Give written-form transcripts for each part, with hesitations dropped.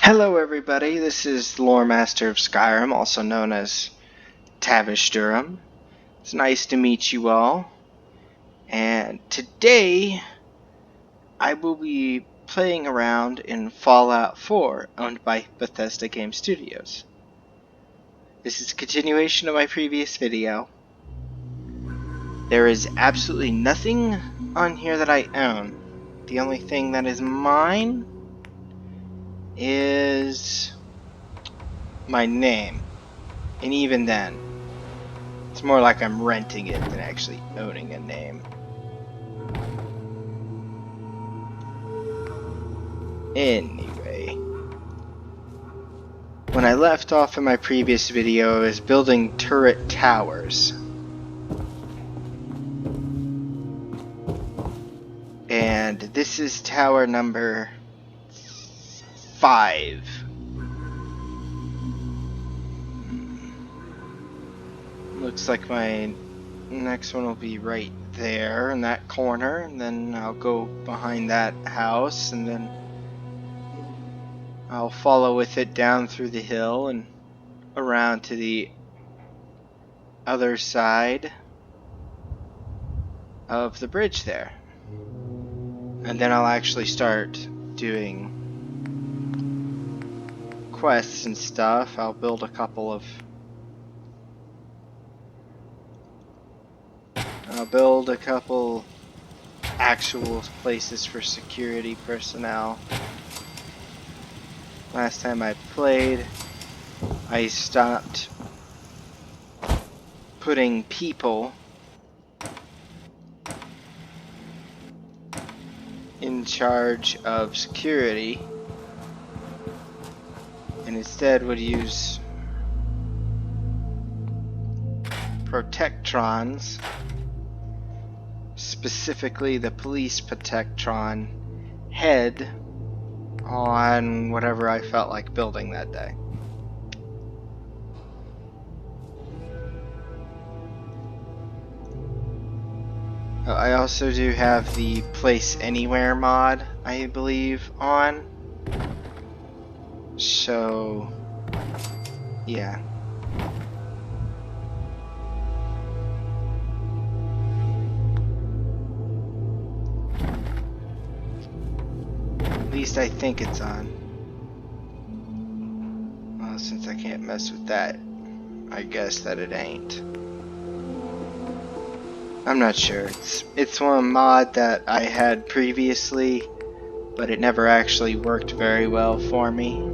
Hello everybody, this is Loremaster of Skyrim, also known as Tavish Durham. It's nice to meet you all. And today, I will be playing around in Fallout 4, owned by Bethesda Game Studios. This is a continuation of my previous video. There is absolutely nothing on here that I own. The only thing that is mine is my name. And even then, it's more like I'm renting it than actually owning a name. Anyway, when I left off in my previous video, I was building turret towers. And this is tower number 5. Looks like my next one will be right there in that corner, and then I'll go behind that house, and then I'll follow with it down through the hill and around to the other side of the bridge there. And then I'll actually start doing quests and stuff. I'll build a couple actual places for security personnel. Last time I played, I stopped putting people in charge of security and instead would use protectrons, specifically the police protectron head, on whatever I felt like building that day. I also do have the Place Anywhere mod, I believe, on. So, yeah. At least I think it's on. Well, since I can't mess with that, I guess that it ain't. I'm not sure. It's one mod that I had previously, but it never actually worked very well for me.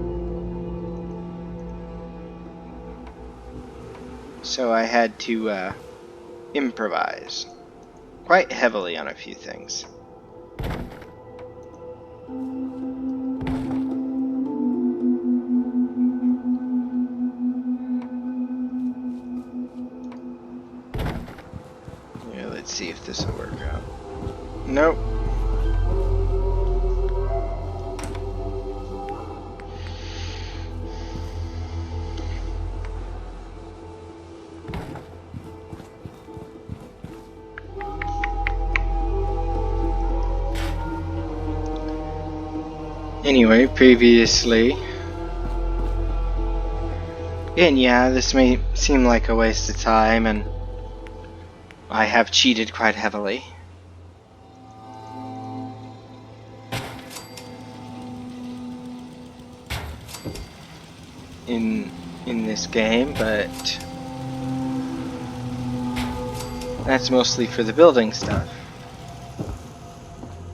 So I had to improvise quite heavily on a few things. Let's see if this will work out. Nope. Anyway, previously, and yeah, this may seem like a waste of time, and I have cheated quite heavily. In this game, but that's mostly for the building stuff.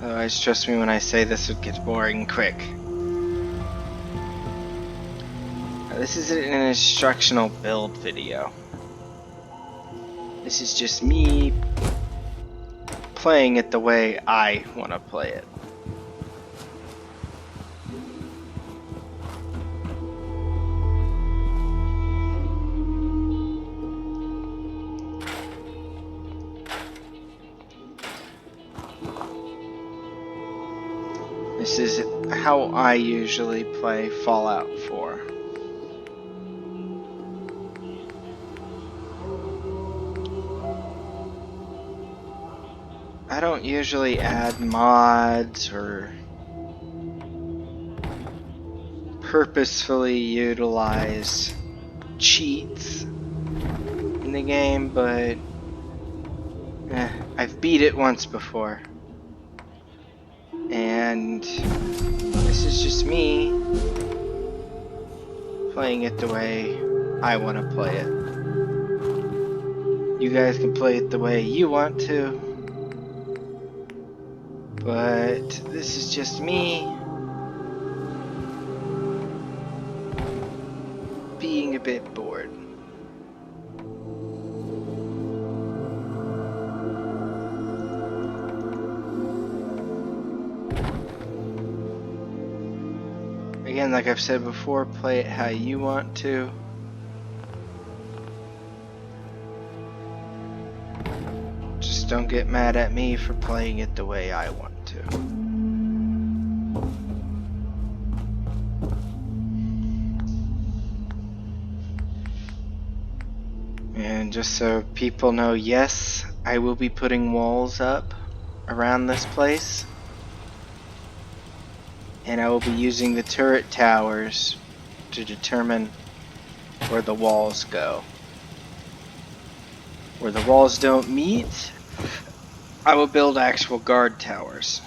Otherwise, trust me when I say this would get boring quick. This is an instructional build video. This is just me playing it the way I want to play it. This is how I usually play Fallout 4. I don't usually add mods or purposefully utilize cheats in the game, but I've beat it once before. And this is just me playing it the way I want to play it. You guys can play it the way you want to, but this is just me being a bit bored. Again, like I've said before, play it how you want to. Just don't get mad at me for playing it the way I want to. And just so people know, yes, I will be putting walls up around this place. And I will be using the turret towers to determine where the walls go. Where the walls don't meet, I will build actual guard towers.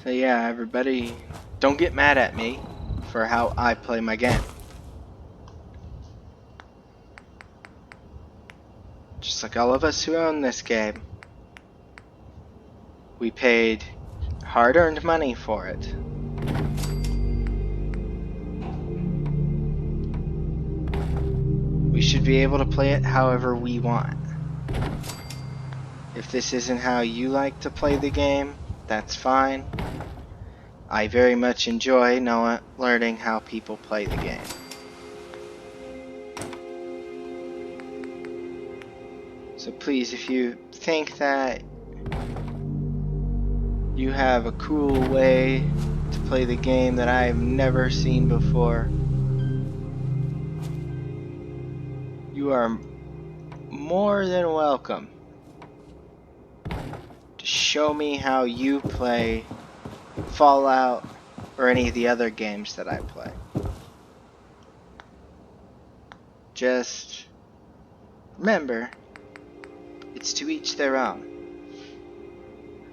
So yeah, everybody, don't get mad at me for how I play my game. Just like all of us who own this game, we paid hard-earned money for it. We should be able to play it however we want. If this isn't how you like to play the game, that's fine. I very much enjoy learning how people play the game. So please, if you think that you have a cool way to play the game that I've never seen before, you are more than welcome to show me how you play Fallout or any of the other games that I play. Just remember, it's to each their own.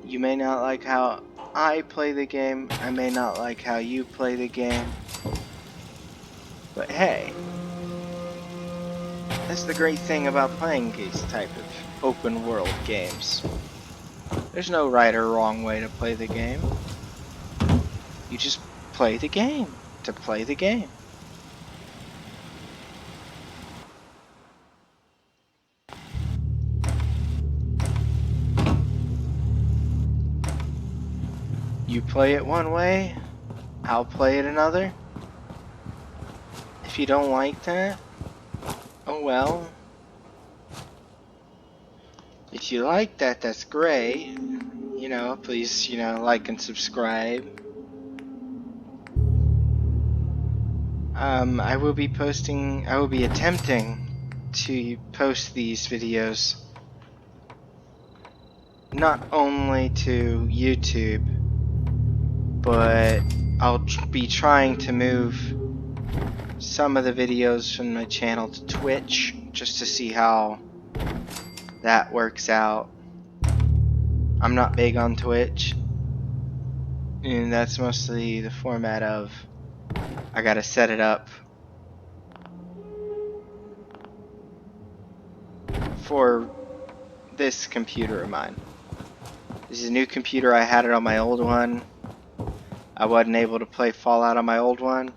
You may not like how I play the game, I may not like how you play the game, but hey, that's the great thing about playing these type of open world games. There's no right or wrong way to play the game. You just play the game to play the game. You play it one way, I'll play it another. If you don't like that, oh well. If you like that, that's great. You know, please, like and subscribe. I will be attempting to post these videos not only to YouTube, but I'll be trying to move some of the videos from my channel to Twitch just to see how that works out. I'm not big on Twitch, and that's mostly the format of I gotta set it up for this computer of mine. This is a new computer. I had it on my old one. I wasn't able to play Fallout on my old one.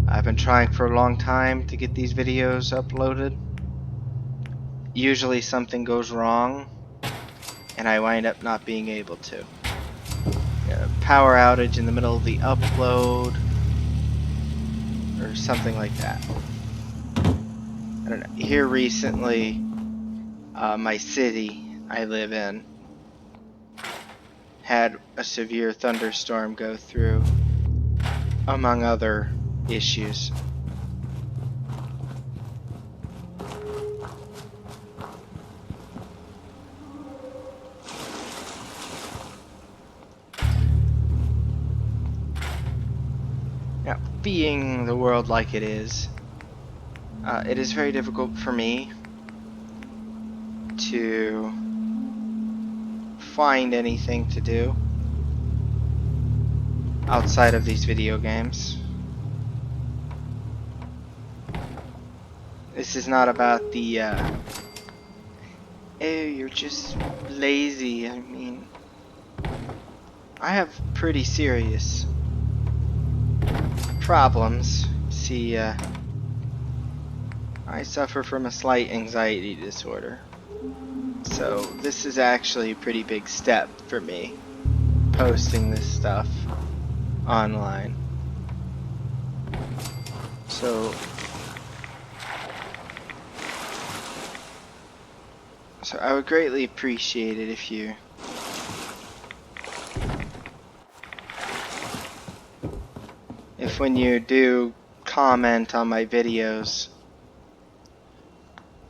I've been trying for a long time to get these videos uploaded. Usually something goes wrong and I wind up not being able to. Power outage in the middle of the upload or something like that. I don't know. Here recently, my city I live in had a severe thunderstorm go through, among other issues. being the world like it is very difficult for me to find anything to do outside of these video games. This is not about the, oh, you're just lazy. I mean, I have pretty serious problems. See, I suffer from a slight anxiety disorder. So this is actually a pretty big step for me, posting this stuff online. So I would greatly appreciate it if when you do comment on my videos,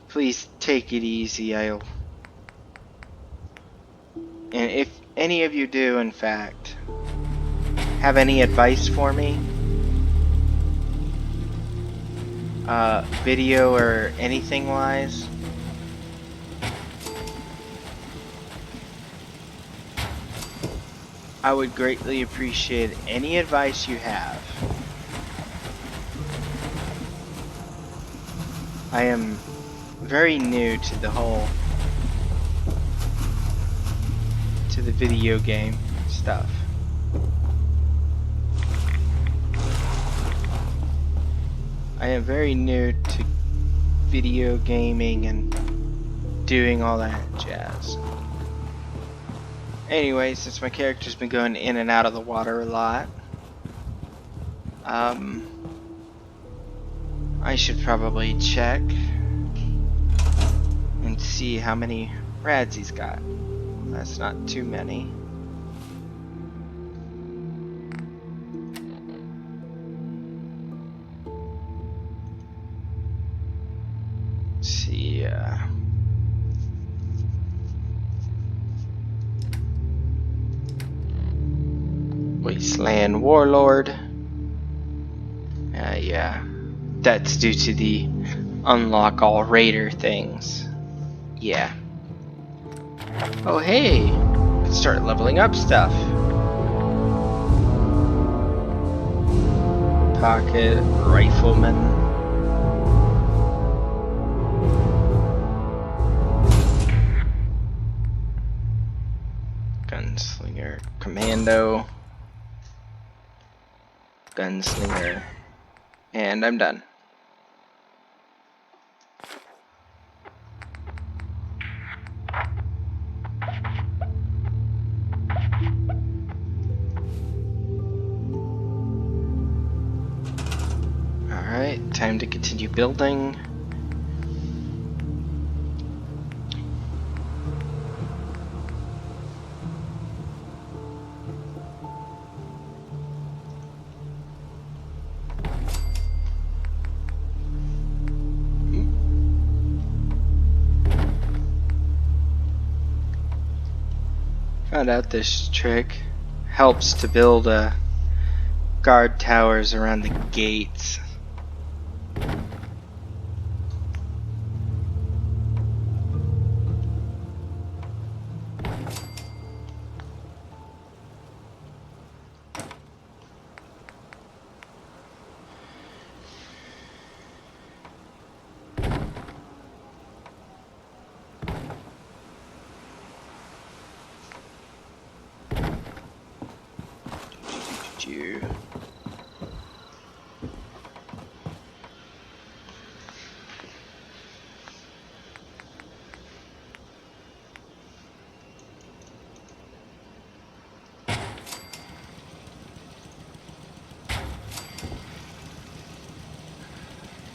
please take it easy. And if any of you do, in fact, have any advice for me, video or anything wise, I would greatly appreciate any advice you have. I am very new to the video game stuff. I am very new to video gaming and doing all that jazz. Anyway, since my character's been going in and out of the water a lot, I should probably check and see how many rads he's got. That's not too many. Let's see, Wasteland Warlord. Yeah. That's due to the unlock all raider things. Yeah. Oh hey! Let's start leveling up stuff. Pocket Rifleman. Gunslinger. Commando. Gunslinger. And I'm done. Alright, time to continue building. Found out this trick helps to build guard towers around the gates.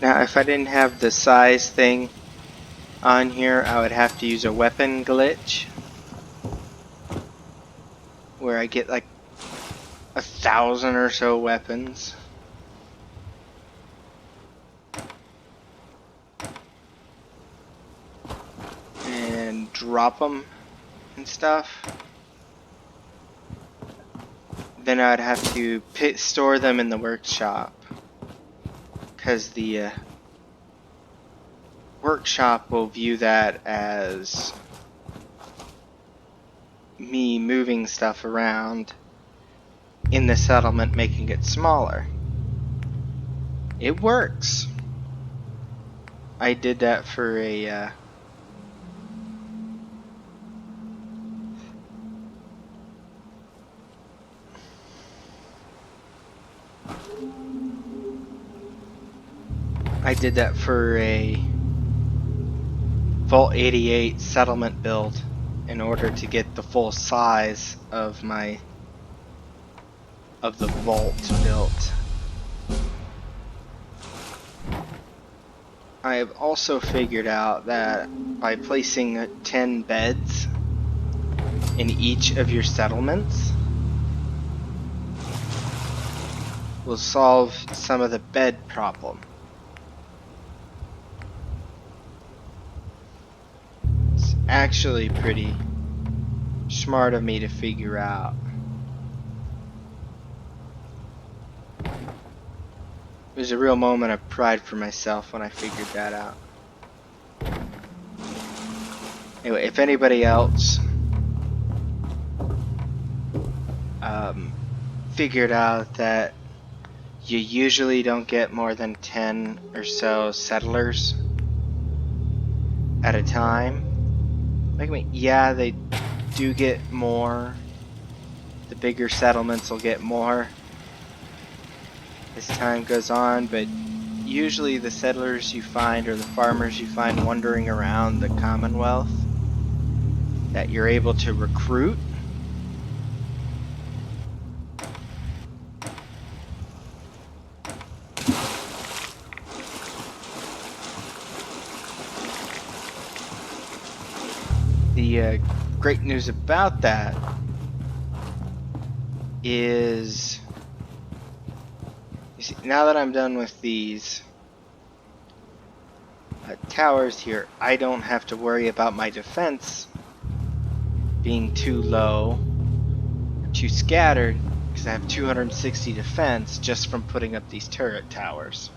Now, if I didn't have the size thing on here, I would have to use a weapon glitch where I get like 1,000 or so weapons. And drop them and stuff. Then I'd have to store them in the workshop. because the workshop will view that as me moving stuff around in the settlement, making it smaller. It works. I did that for a Vault 88 settlement build in order to get the full size of the vault built. I have also figured out that by placing 10 beds in each of your settlements will solve some of the bed problem. It's actually pretty smart of me to figure out. It was a real moment of pride for myself when I figured that out. Anyway, if anybody else figured out that you usually don't get more than 10 or so settlers at a time, like, I mean, yeah, they do get more. The bigger settlements will get more as time goes on, but usually the settlers you find, or the farmers you find wandering around the Commonwealth that you're able to recruit, the great news about that is, you see, now that I'm done with these towers here, I don't have to worry about my defense being too low or too scattered, because I have 260 defense just from putting up these turret towers.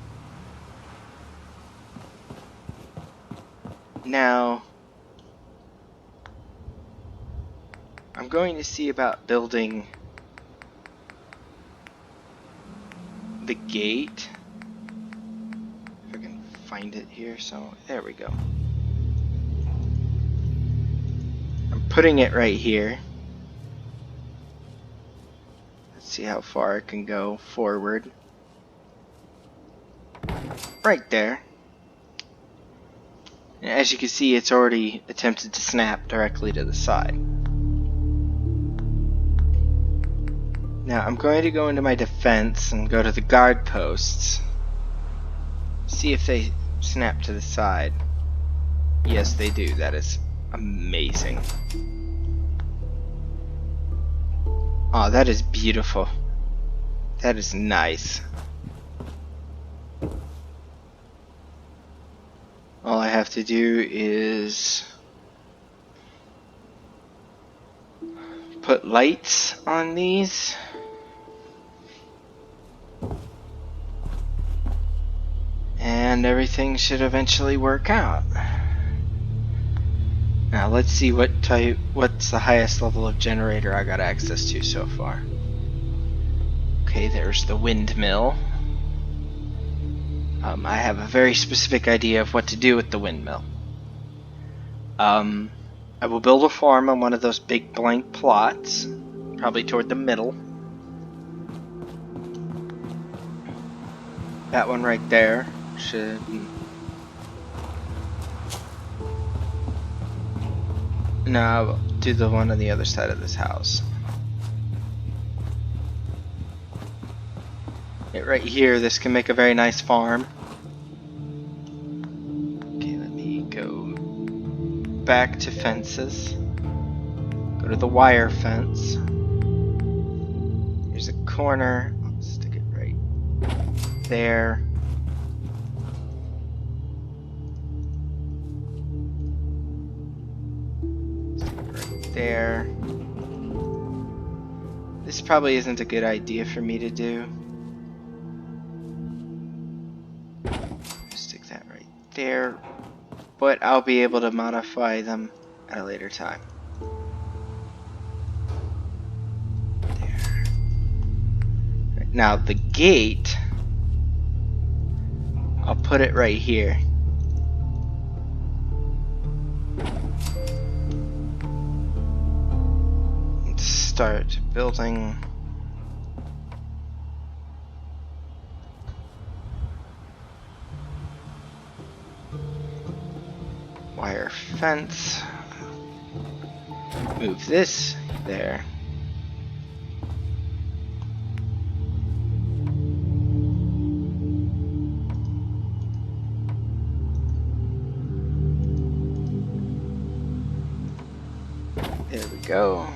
Now, I'm going to see about building the gate. If I can find it here, so there we go. I'm putting it right here. Let's see how far it can go forward. Right there. And as you can see, it's already attempted to snap directly to the side. Now I'm going to go into my defense and go to the guard posts. See if they snap to the side. Yes, they do. That is amazing. Oh, that is beautiful. That is nice. All I have to do is put lights on these. And everything should eventually work out. Now let's see what's the highest level of generator I got access to so far. Okay, there's the windmill. I have a very specific idea of what to do with the windmill. I will build a farm on one of those big blank plots, probably toward the middle. That one right there should... No, I'll do the one on the other side of this house. Right here, this can make a very nice farm. Okay, let me go back to fences. Go to the wire fence. Here's a corner. I'll stick it right there. Stick it right there. This probably isn't a good idea for me to do. there, but I'll be able to modify them at a later time. There. Now the gate, I'll put it right here. Let's start building. Wire fence. Move this there. There we go.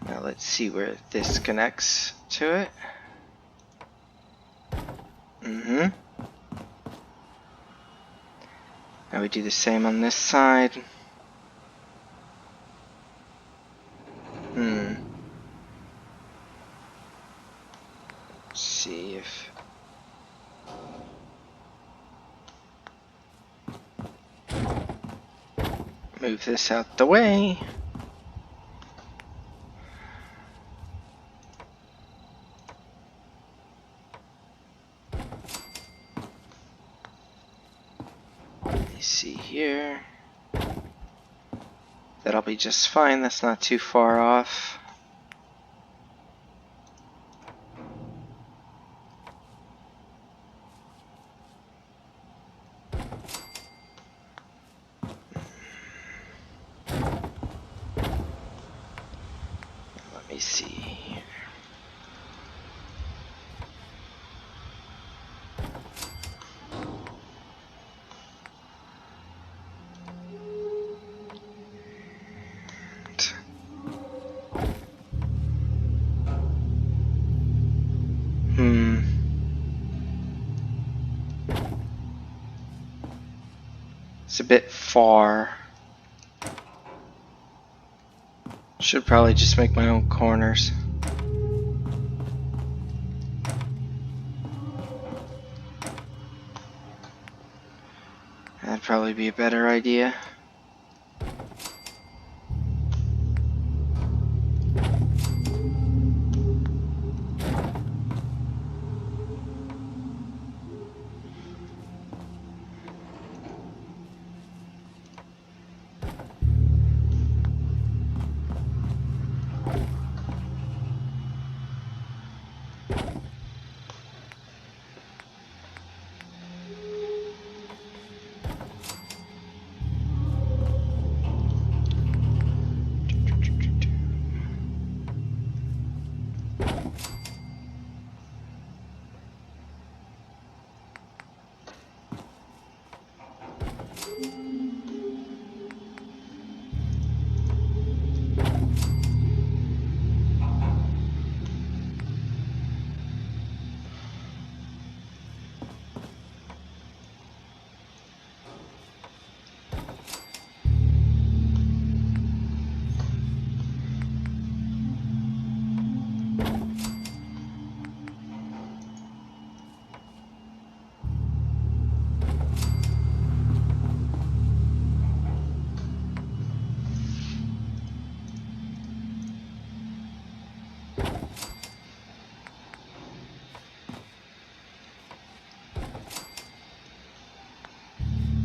Now let's see where this connects to it. Now we do the same on this side. Let's see if... Move this out the way. Let's see here. That'll be just fine. That's not too far off. Let me see. It's a bit far. Should probably just make my own corners. That'd probably be a better idea.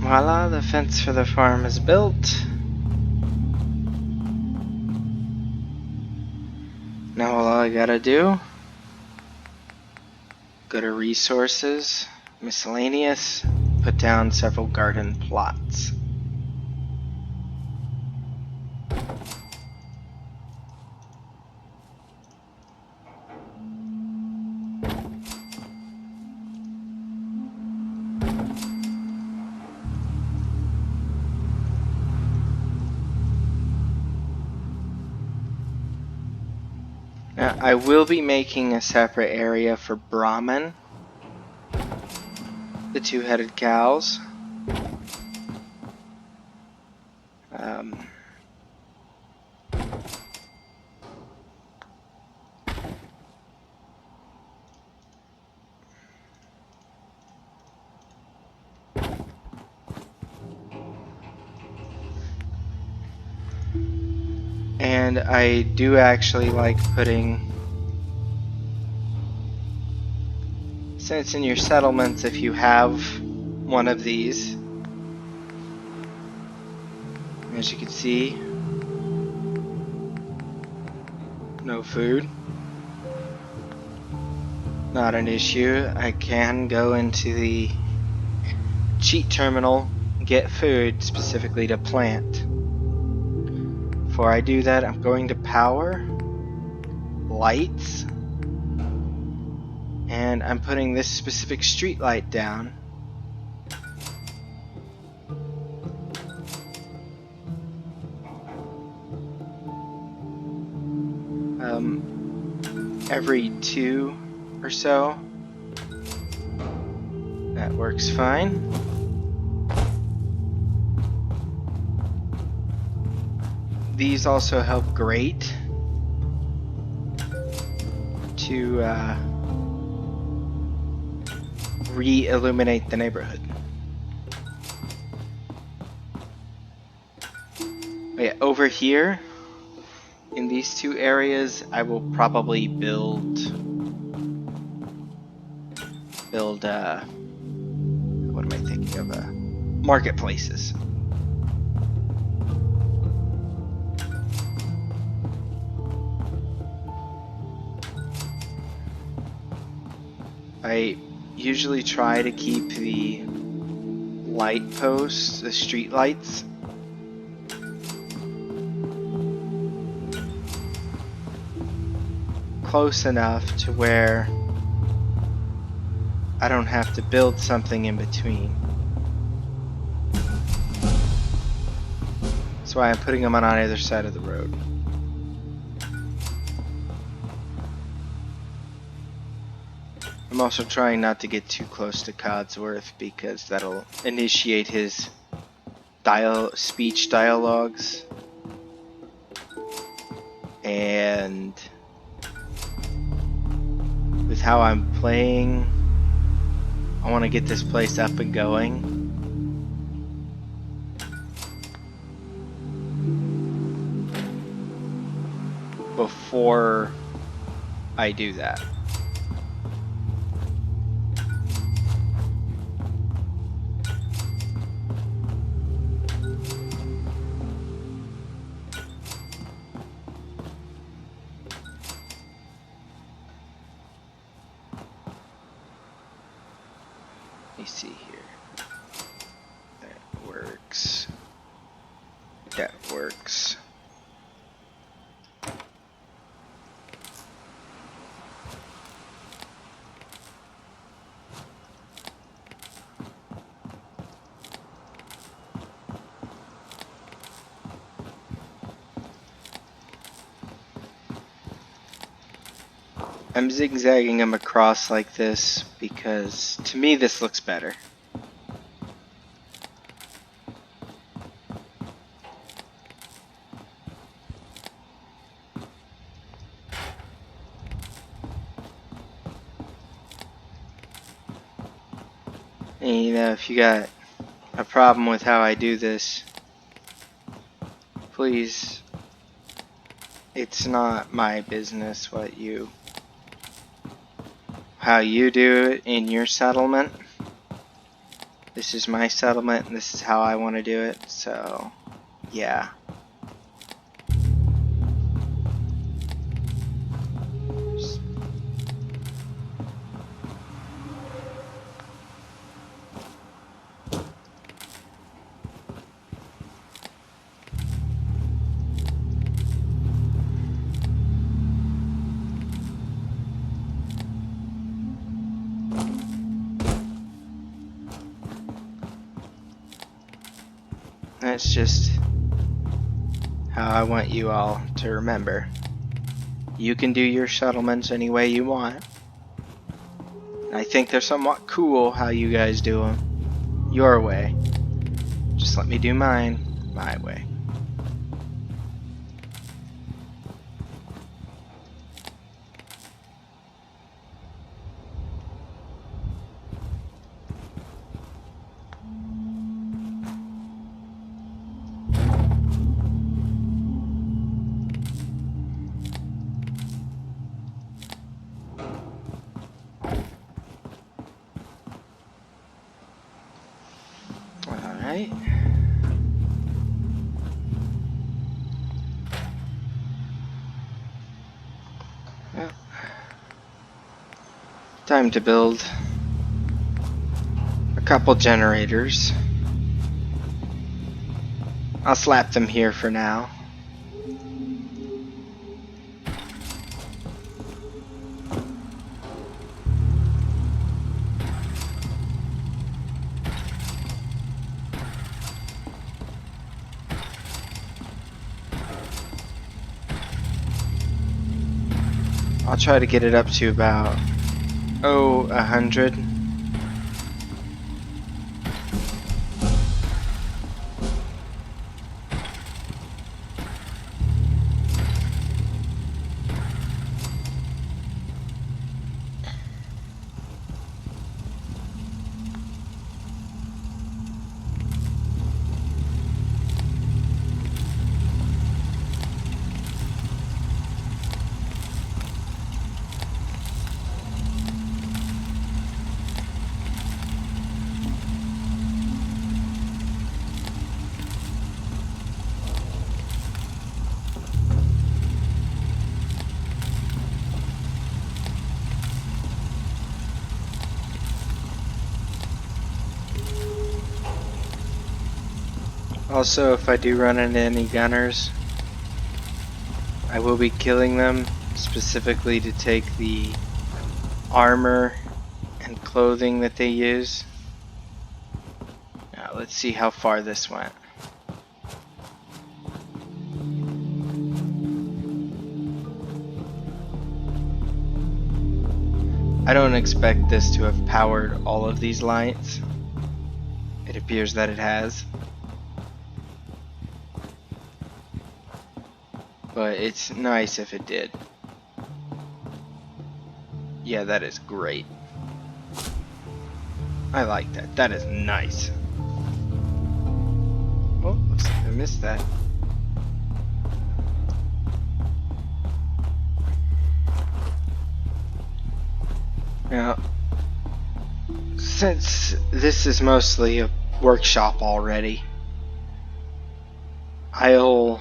Voila, the fence for the farm is built. Now all I gotta do, go to resources, miscellaneous, put down several garden plots. Now, I will be making a separate area for Brahman, the two-headed cows. And I do actually like putting, since in your settlements, if you have one of these, as you can see, no food, not an issue. I can go into the cheat terminal, get food specifically to plant. Before I do that, I'm going to power, lights, and I'm putting this specific street light down. Every 2 or so. That works fine. These also help great to re-illuminate the neighborhood. But yeah, over here, in these 2 areas, I will probably build what am I thinking of? Marketplaces. I usually try to keep the light posts, the street lights, close enough to where I don't have to build something in between. That's why I'm putting them on either side of the road. I'm also trying not to get too close to Codsworth because that'll initiate his speech dialogues. And with how I'm playing, I want to get this place up and going. Before I do that. Let me see here. That works. That works. I'm zigzagging them across like this because to me this looks better. And you know, if you got a problem with how I do this, please, it's not my business how you do it in your settlement. This is my settlement and this is how I want to do it, so yeah. That's just how I want you all to remember. You can do your settlements any way you want. I think they're somewhat cool how you guys do them. Your way. Just let me do mine, my way. Alright. Well, time to build a couple generators. I'll slap them here for now. I'll try to get it up to about 100. Also, if I do run into any gunners, I will be killing them specifically to take the armor and clothing that they use. Now, let's see how far this went. I don't expect this to have powered all of these lights. It appears that it has. But it's nice if it did. Yeah, that is great. I like that. That is nice. Oh, looks like I missed that. Now, since this is mostly a workshop already, I'll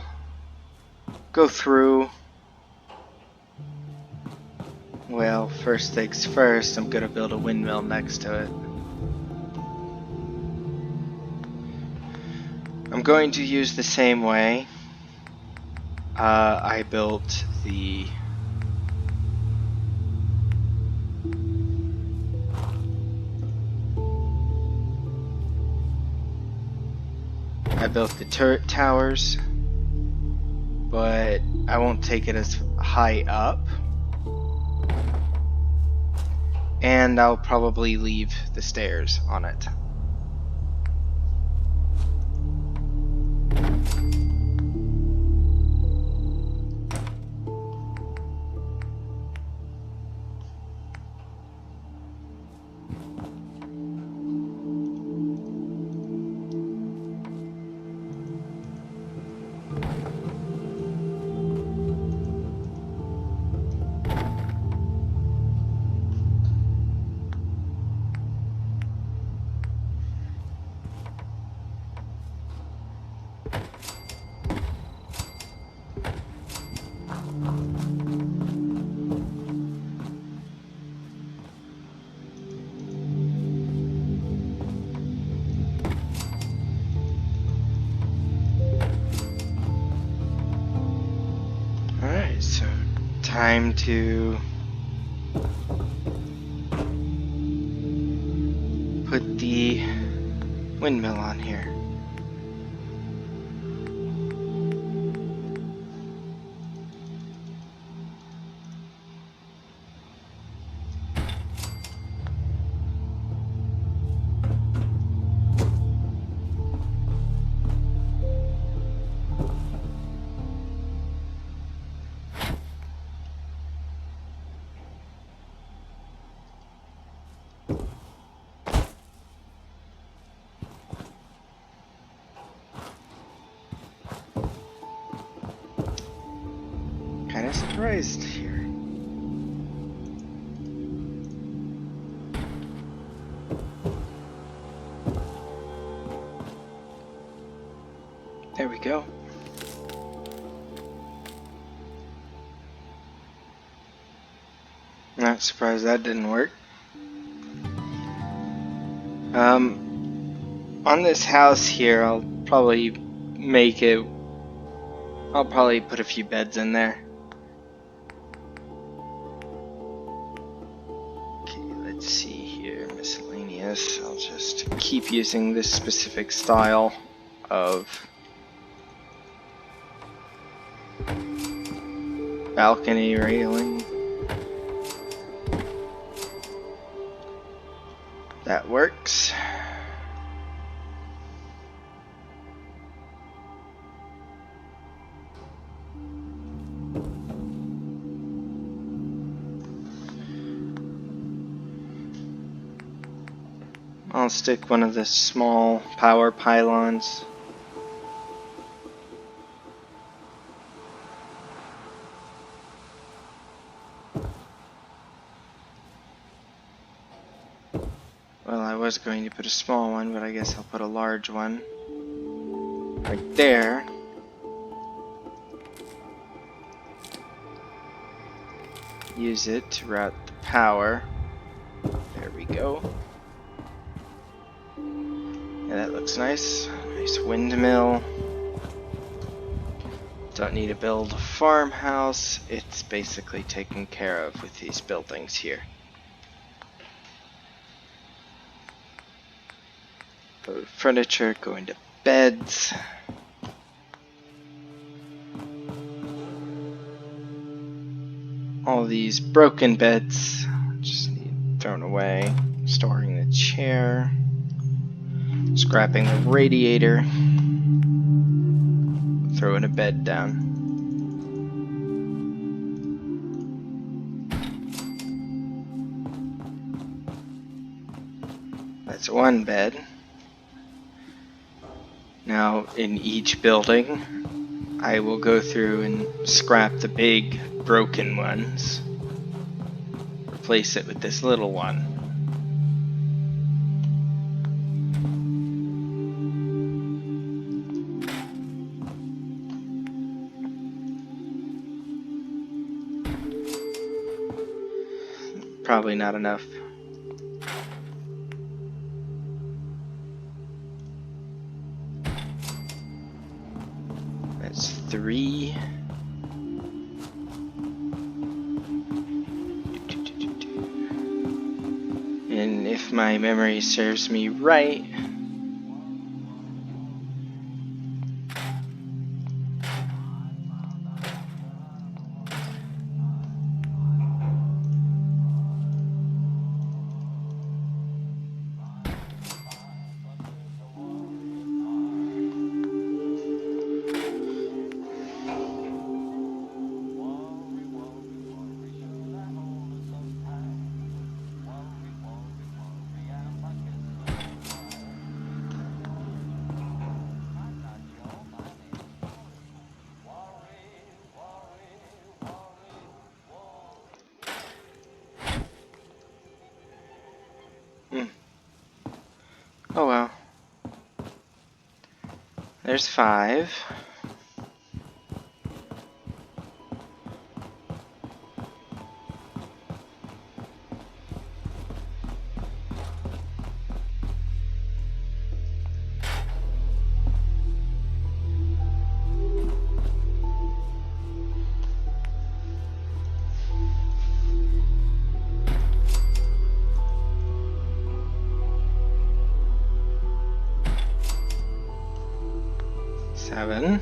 go through. Well, first things first, I'm gonna build a windmill next to it. I'm going to use the same way I built the turret towers, but I won't take it as high up, and I'll probably leave the stairs on it. Alright, so time to put the windmill on here. Kinda surprised here. There we go. Not surprised that didn't work. On this house here, I'll probably put a few beds in there. Okay, let's see here, miscellaneous. I'll just keep using this specific style of balcony railing. That works. I'll stick one of the small power pylons. Well, I was going to put a small one, but I guess I'll put a large one right there. Use it to route the power. There we go. Yeah, that looks nice. Nice windmill. Don't need to build a farmhouse. It's basically taken care of with these buildings here. Go to furniture, go into beds. All these broken beds just need thrown away. Storing the chair. Scrapping the radiator. Throwing a bed down. That's one bed. Now, in each building, I will go through and scrap the big broken ones. Replace it with this little one. Probably not enough. That's 3. And if my memory serves me right, oh well. There's 5. Seven.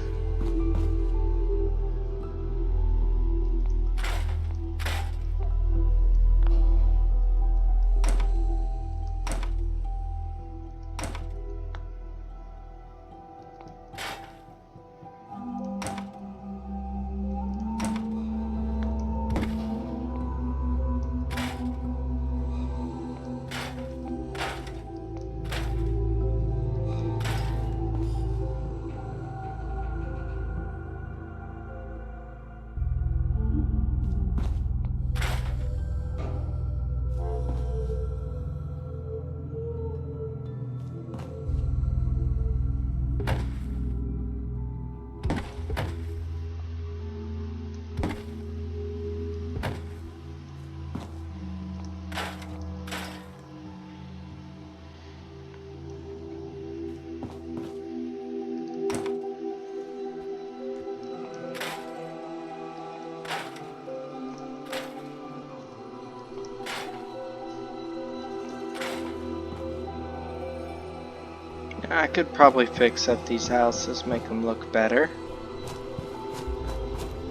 I could probably fix up these houses, make them look better.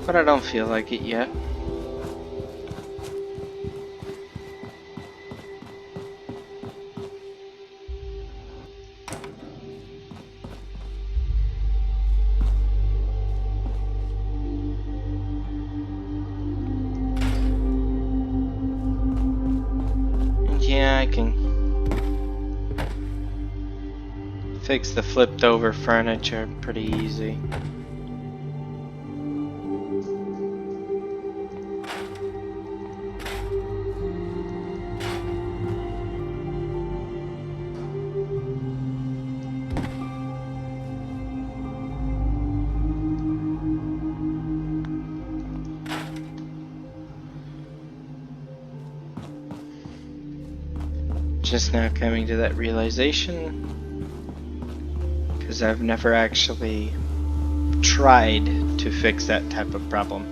But I don't feel like it yet. Yeah, I can fix the flipped over furniture pretty easy. Just now coming to that realization, because I've never actually tried to fix that type of problem.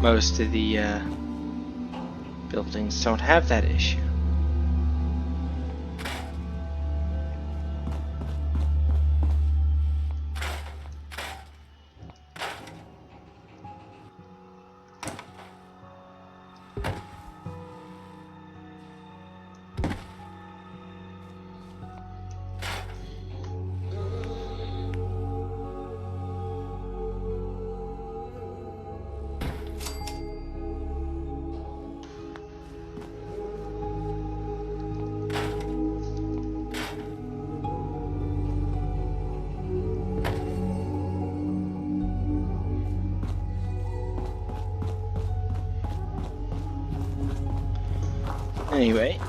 Most of the buildings don't have that issue. Anyway.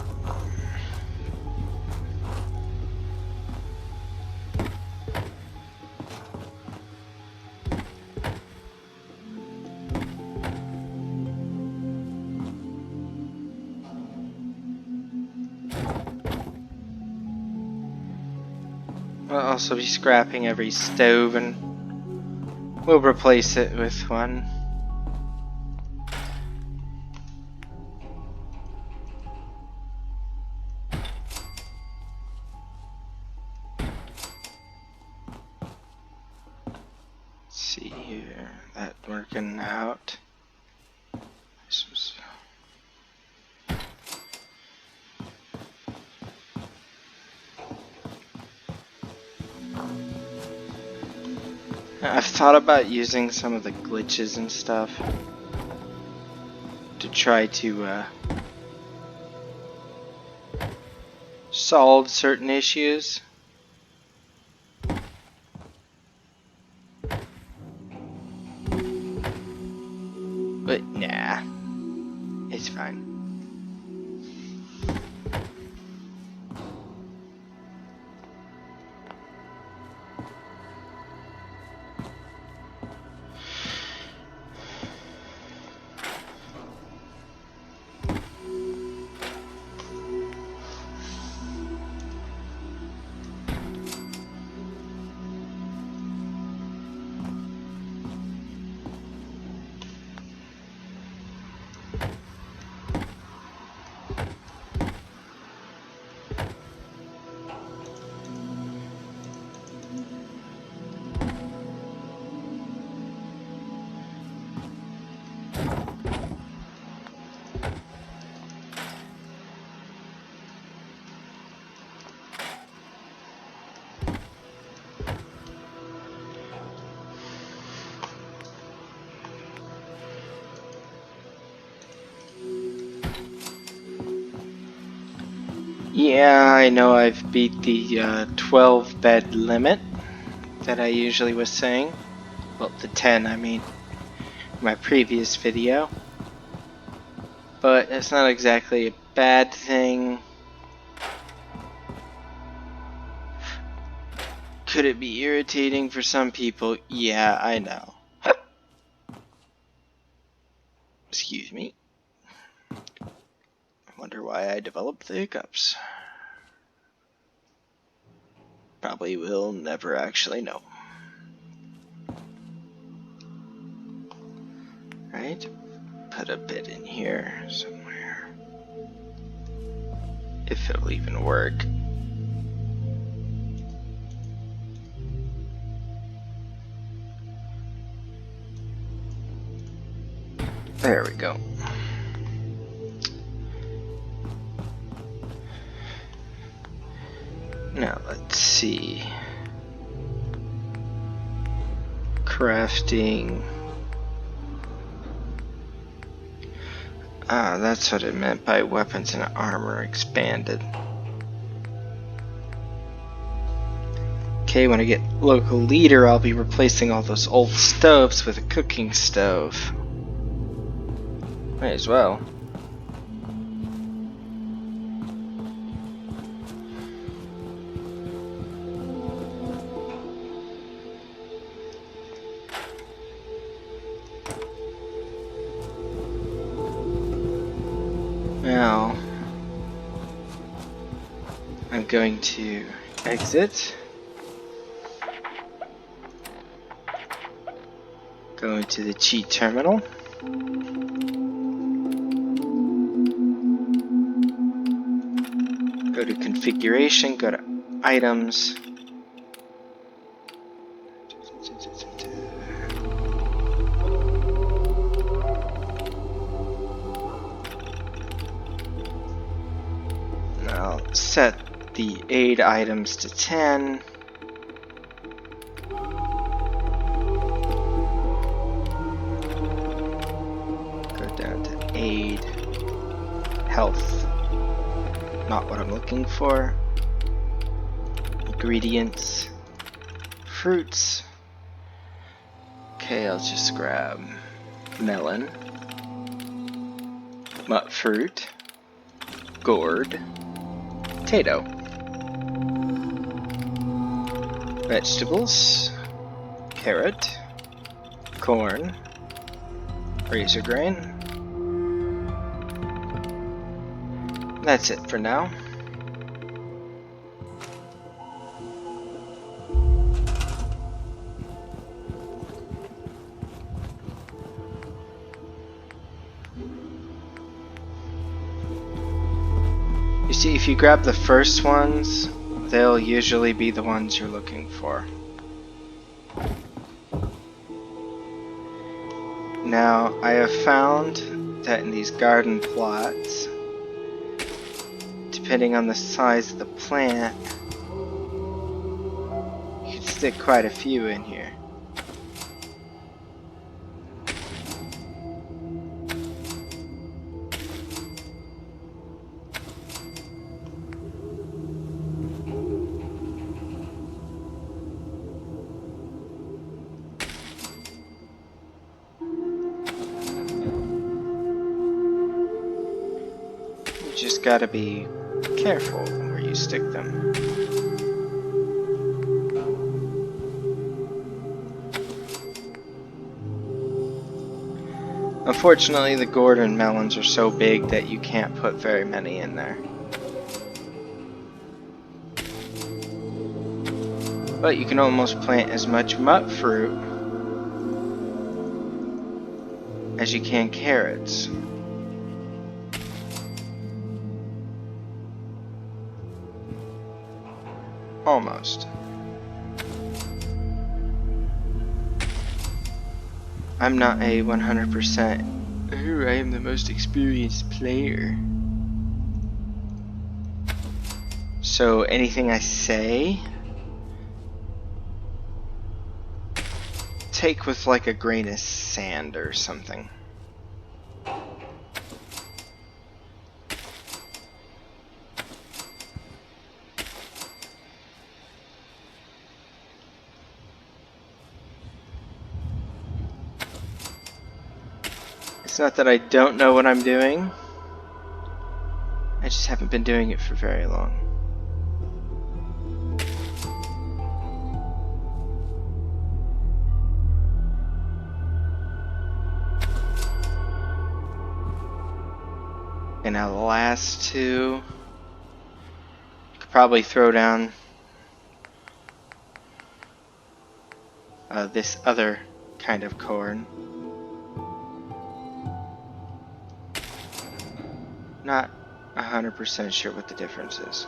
We'll also be scrapping every stove and we'll replace it with one. Let's see here, that working out. This was... I've thought about using some of the glitches and stuff to try to solve certain issues. But nah, it's fine. Yeah, I know I've beat the 12 bed limit that I usually was saying. Well, the 10, I mean, in my previous video. But it's not exactly a bad thing. Could it be irritating for some people? Yeah, I know. Excuse me. I wonder why I developed the hiccups. Probably will never actually know. Right? Put a bit in here somewhere. if it'll even work. There we go. Now let's see. Crafting. Ah, that's what it meant by weapons and armor expanded. Okay, when I get local leader, I'll be replacing all those old stoves with a cooking stove. Might as well. Now, I'm going to exit. Go into the cheat terminal. Go to configuration, go to items. I'll set the aid items to 10. Go down to aid. Health. Not what I'm looking for. Ingredients. Fruits. Okay, I'll just grab melon. Mut fruit. Gourd. Potato. Vegetables. Carrot. Corn. Razor grain. That's it for now. You see, if you grab the first ones, they'll usually be the ones you're looking for. Now, I have found that in these garden plots, depending on the size of the plant, you can stick quite a few in here. You just gotta be careful where you stick them. Unfortunately, the gourd and melons are so big that you can't put very many in there. But you can almost plant as much mut fruit as you can carrots. Almost. I'm not a 100%. I am the most experienced player. So anything I say, take with like a grain of sand or something. It's not that I don't know what I'm doing. I just haven't been doing it for very long. And now the last two, could probably throw down this other kind of corn. Not 100% sure what the difference is.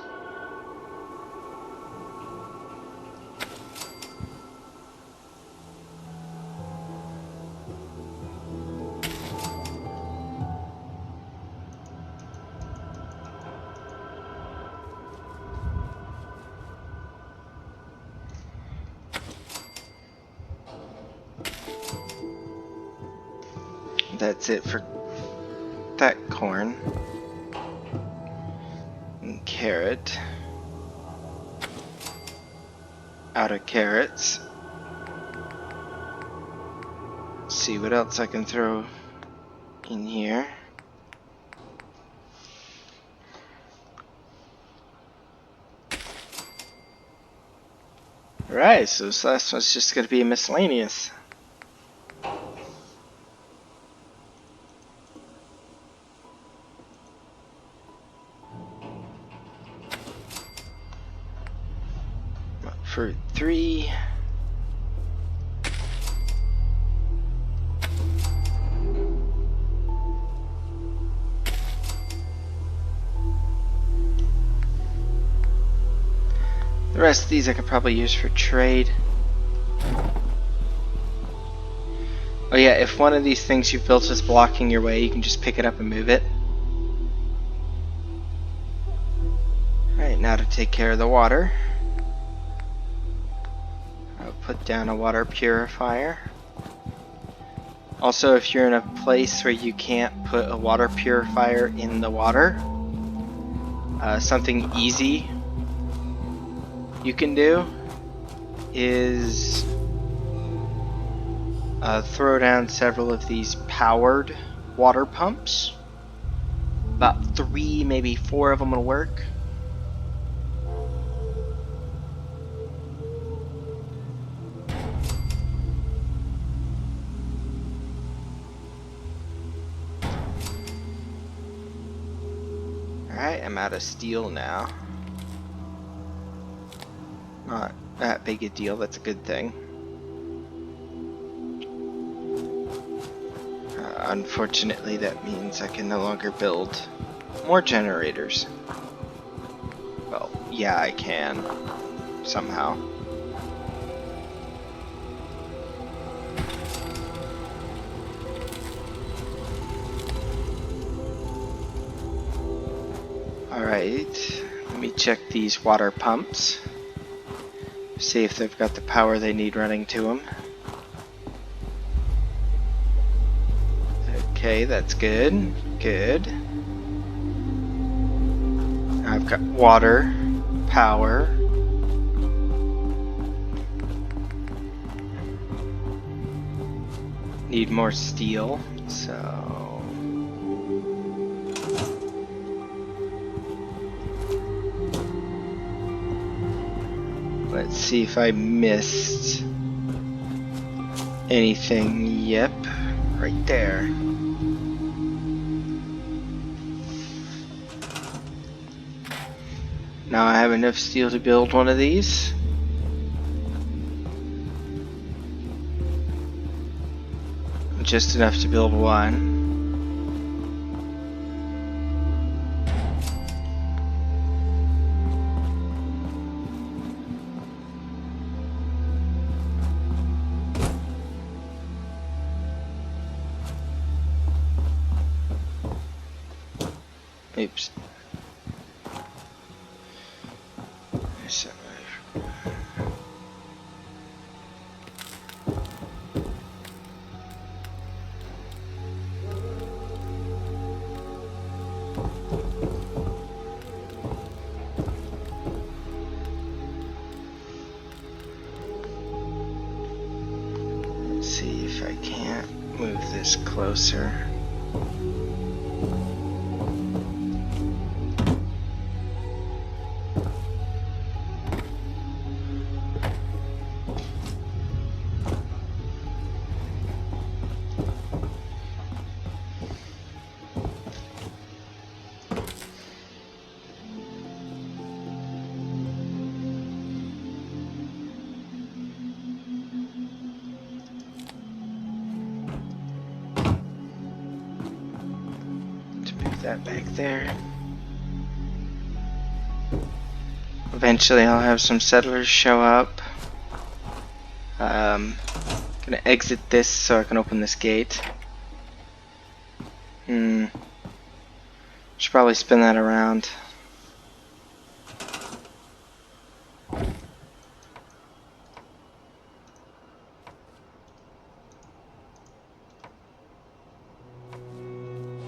That's it for that corn. And carrot. Out of carrots. Let's see what else I can throw in here. Alright, so this last one's just going to be miscellaneous. Fruit 3. The rest of these I could probably use for trade. Oh yeah, if one of these things you've built is blocking your way, you can just pick it up and move it. Alright, now to take care of the water. I'll put down a water purifier. Also, if you're in a place where you can't put a water purifier in the water, something easy you can do is throw down several of these powered water pumps. About 3, maybe 4 of them will work. Alright, I'm out of steel now. Not that big a deal, that's a good thing. Unfortunately, that means I can no longer build more generators. Well, yeah, I can. Somehow. Alright, let me check these water pumps. See if they've got the power they need running to them. Okay, that's good. Good. I've got water, power. Need more steel, so... Let's see if I missed anything. Yep, right there. Now I have enough steel to build one of these. Just enough to build one. Oops. Let's see if I can't move this closer. That back there. Eventually I'll have some settlers show up. Gonna exit this so I can open this gate. Should probably spin that around.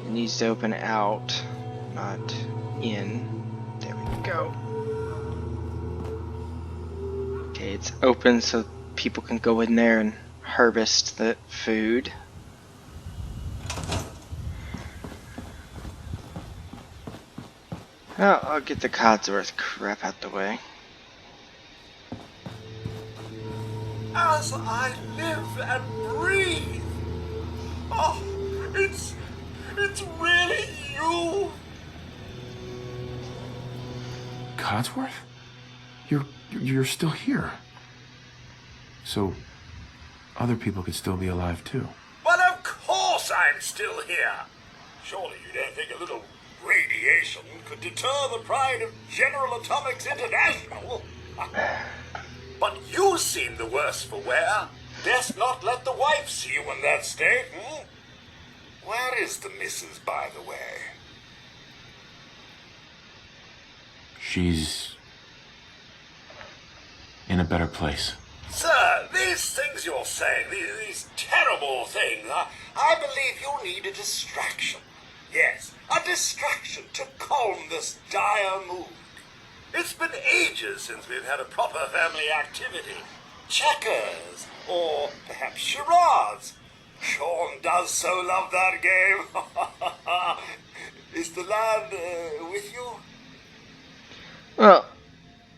It needs to open out, not in. There we go. Okay, it's open so people can go in there and harvest the food. Oh, I'll get the Codsworth crap out the way. As I live and breathe. Oh, it's really you. Codsworth? You're still here. So other people could still be alive too. Well, of course I'm still here. Surely you don't think a little radiation could deter the pride of General Atomics International? But you seem the worse for wear. Best not let the wife see you in that state, Where is the missus, by the way? She's in a better place. Sir, these things you're saying, these terrible things, I believe you need a distraction. Yes, a distraction to calm this dire mood. It's been ages since we've had a proper family activity. Checkers, or perhaps charades. Sean does so love that game. Is the lad with you? Well,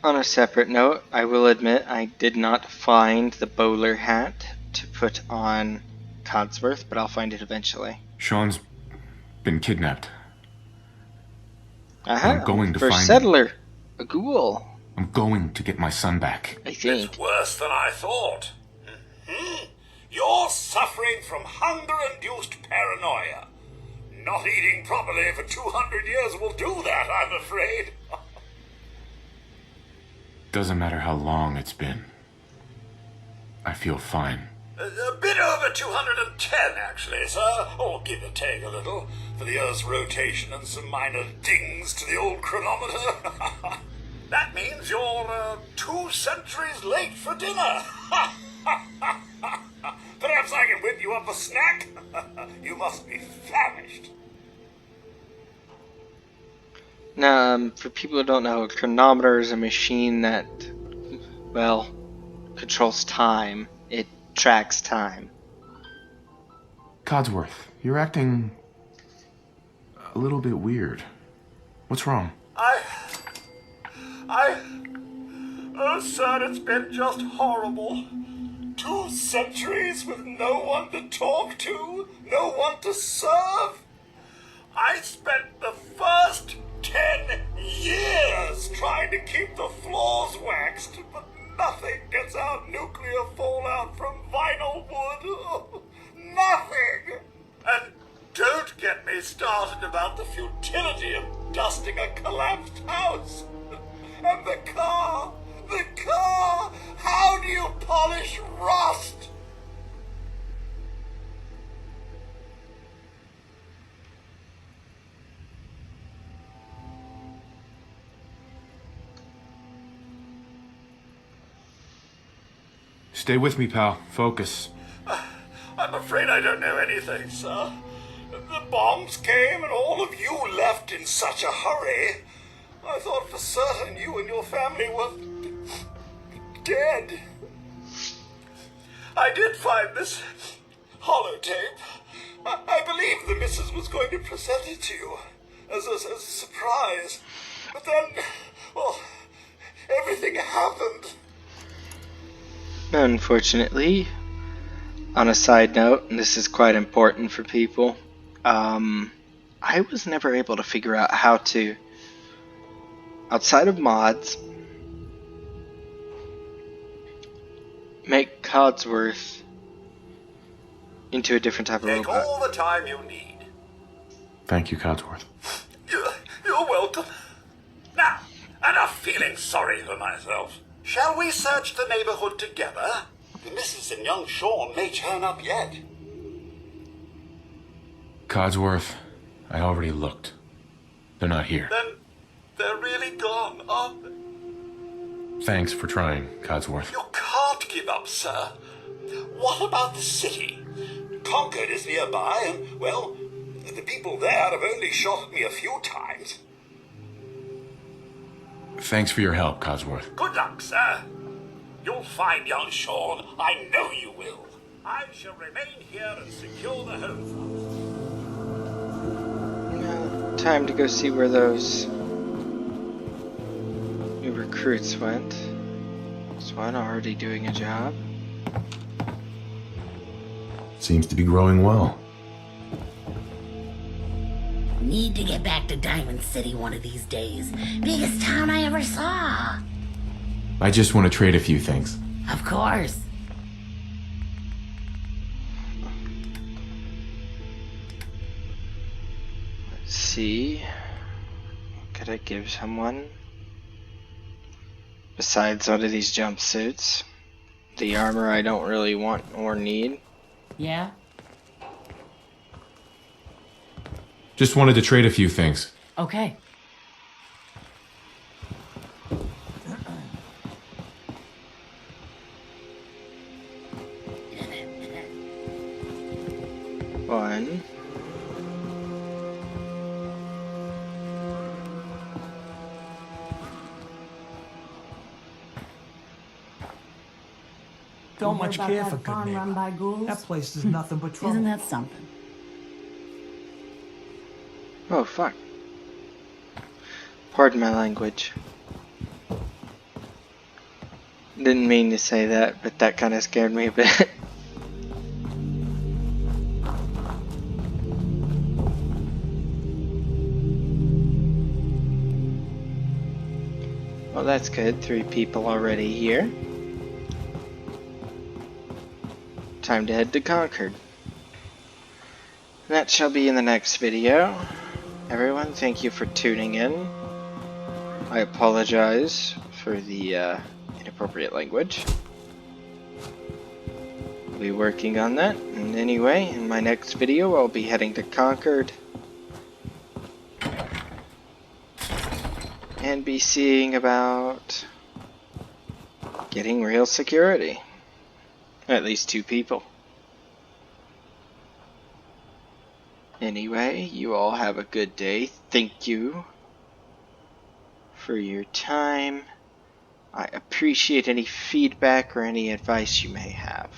on a separate note, I will admit I did not find the bowler hat to put on Codsworth, but I'll find it eventually. Sean's been kidnapped. I'm going to First find settler, him. a ghoul. I'm going to get my son back. I think. It's worse than I thought. You're suffering from hunger-induced paranoia. Not eating properly for 200 years will do that, I'm afraid. Doesn't matter how long it's been. I feel fine. A bit over 210, actually, sir. Or give or take a little, for the Earth's rotation and some minor dings to the old chronometer. That means you're 2 centuries late for dinner. Perhaps I can whip you up a snack? You must be famished. Now, for people who don't know, a chronometer is a machine that, well, controls time. It tracks time. Codsworth, you're acting a little bit weird. What's wrong? Oh, sir, it's been just horrible. 2 centuries with no one to talk to, no one to serve. I spent the first 10 years trying to keep the floors waxed, but nothing gets out nuclear fallout from vinyl wood. Nothing! And don't get me started about the futility of dusting a collapsed house. And the car! How do you polish rust? Stay with me, pal. Focus. I'm afraid I don't know anything, sir. The bombs came and all of you left in such a hurry. I thought for certain you and your family were dead. I did find this holotape. I believe the missus was going to present it to you as a surprise. But then, well, everything happened. Unfortunately, on a side note, and this is quite important for people, I was never able to figure out how to, outside of mods, make Codsworth into a different type of Take robot. all the time you need. Thank you, Codsworth. You're welcome. Now, an feeling sorry for myself. Shall we search the neighborhood together? The missus and young Sean may turn up yet. Codsworth, I already looked. They're not here. Then they're really gone, aren't they? Thanks for trying, Codsworth. You can't give up, sir. What about the city? Concord is nearby, and, well, the people there have only shot at me a few times. Thanks for your help, Codsworth. Good luck, sir. You'll find young Sean. I know you will. I shall remain here and secure the home. Now, time to go see where those new recruits went. Is one already doing a job? Seems to be growing well. Need to get back to Diamond City one of these days. Biggest town I ever saw. I just want to trade a few things. Of course. Let's see. What could I give someone? Besides one of these jumpsuits. The armor I don't really want or need. Yeah? Just wanted to trade a few things. Okay. One. Don't much Hear about care that for good farm run neighbor. by ghouls? That place is nothing but trouble. Isn't that something? Oh, fuck. Pardon my language. Didn't mean to say that, but that kind of scared me a bit. Well, that's good. 3 people already here. Time to head to Concord. That shall be in the next video. Everyone, thank you for tuning in. I apologize for the inappropriate language. I'll be working on that. And anyway, in my next video, I'll be heading to Concord and be seeing about getting real security. At least 2 people. Anyway, you all have a good day. Thank you for your time. I appreciate any feedback or any advice you may have.